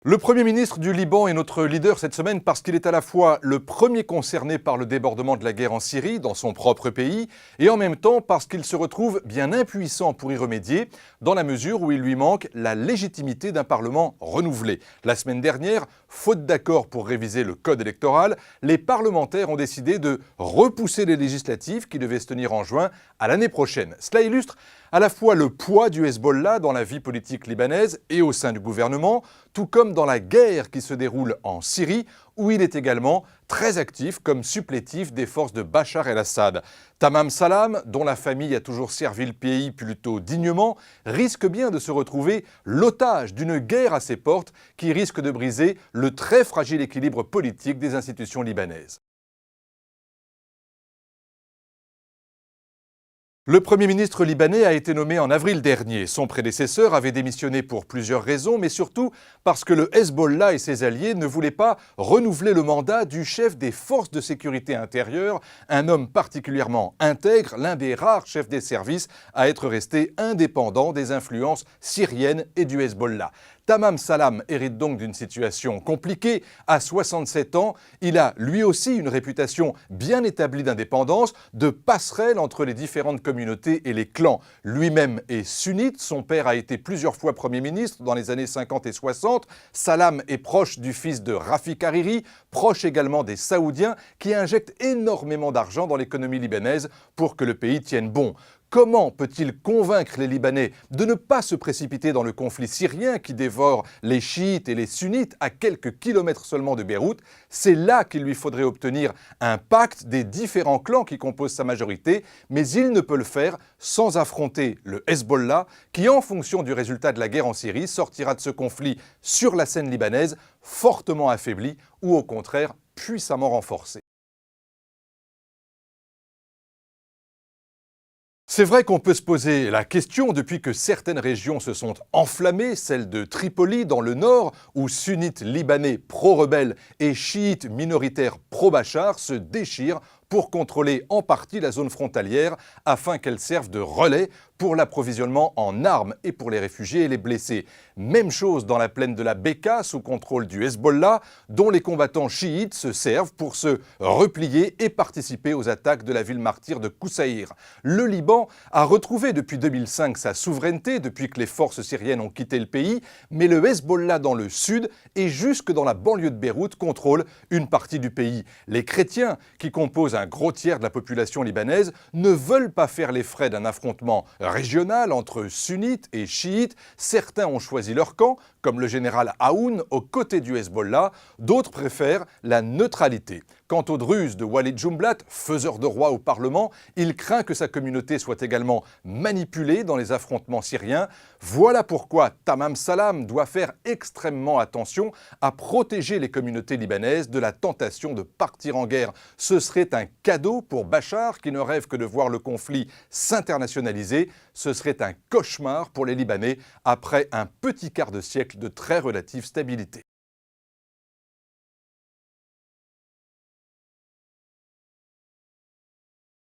Le Premier ministre du Liban est notre leader cette semaine parce qu'il est à la fois le premier concerné par le débordement de la guerre en Syrie, dans son propre pays, et en même temps parce qu'il se retrouve bien impuissant pour y remédier, dans la mesure où il lui manque la légitimité d'un Parlement renouvelé. La semaine dernière, faute d'accord pour réviser le code électoral, les parlementaires ont décidé de repousser les législatives qui devaient se tenir en juin à l'année prochaine. Cela illustre à la fois le poids du Hezbollah dans la vie politique libanaise et au sein du gouvernement, tout comme dans la guerre qui se déroule en Syrie, où il est également très actif comme supplétif des forces de Bachar el-Assad. Tamam Salam, dont la famille a toujours servi le pays plutôt dignement, risque bien de se retrouver l'otage d'une guerre à ses portes qui risque de briser le très fragile équilibre politique des institutions libanaises. Le Premier ministre libanais a été nommé en avril dernier. Son prédécesseur avait démissionné pour plusieurs raisons, mais surtout parce que le Hezbollah et ses alliés ne voulaient pas renouveler le mandat du chef des forces de sécurité intérieure, un homme particulièrement intègre, l'un des rares chefs des services à être resté indépendant des influences syriennes et du Hezbollah. Tamam Salam hérite donc d'une situation compliquée. À 67 ans, il a lui aussi une réputation bien établie d'indépendance, de passerelle entre les différentes communautés et les clans. Lui-même est sunnite, son père a été plusieurs fois Premier ministre dans les années 50 et 60. Salam est proche du fils de Rafik Hariri, proche également des Saoudiens qui injectent énormément d'argent dans l'économie libanaise pour que le pays tienne bon. Comment peut-il convaincre les Libanais de ne pas se précipiter dans le conflit syrien qui dévore les chiites et les sunnites à quelques kilomètres seulement de Beyrouth? C'est là qu'il lui faudrait obtenir un pacte des différents clans qui composent sa majorité, mais il ne peut le faire sans affronter le Hezbollah qui, en fonction du résultat de la guerre en Syrie, sortira de ce conflit sur la scène libanaise fortement affaibli ou au contraire puissamment renforcé. C'est vrai qu'on peut se poser la question depuis que certaines régions se sont enflammées, celle de Tripoli dans le nord, où sunnites libanais pro-rebelles et chiites minoritaires pro-Bachar se déchirent pour contrôler en partie la zone frontalière afin qu'elle serve de relais pour l'approvisionnement en armes et pour les réfugiés et les blessés. Même chose dans la plaine de la Bekaa sous contrôle du Hezbollah, dont les combattants chiites se servent pour se replier et participer aux attaques de la ville martyre de Koussaïr. Le Liban a retrouvé depuis 2005 sa souveraineté depuis que les forces syriennes ont quitté le pays, mais le Hezbollah dans le sud et jusque dans la banlieue de Beyrouth contrôle une partie du pays. Les chrétiens, qui composent un gros tiers de la population libanaise, ne veulent pas faire les frais d'un affrontement régional entre sunnites et chiites. Certains ont choisi leur camp, comme le général Aoun aux côtés du Hezbollah, d'autres préfèrent la neutralité. Quant au Druze de Walid Jumblat, faiseur de roi au Parlement, il craint que sa communauté soit également manipulée dans les affrontements syriens. Voilà pourquoi Tamam Salam doit faire extrêmement attention à protéger les communautés libanaises de la tentation de partir en guerre. Ce serait un cadeau pour Bachar qui ne rêve que de voir le conflit s'internationaliser. Ce serait un cauchemar pour les Libanais après un petit quart de siècle de très relative stabilité.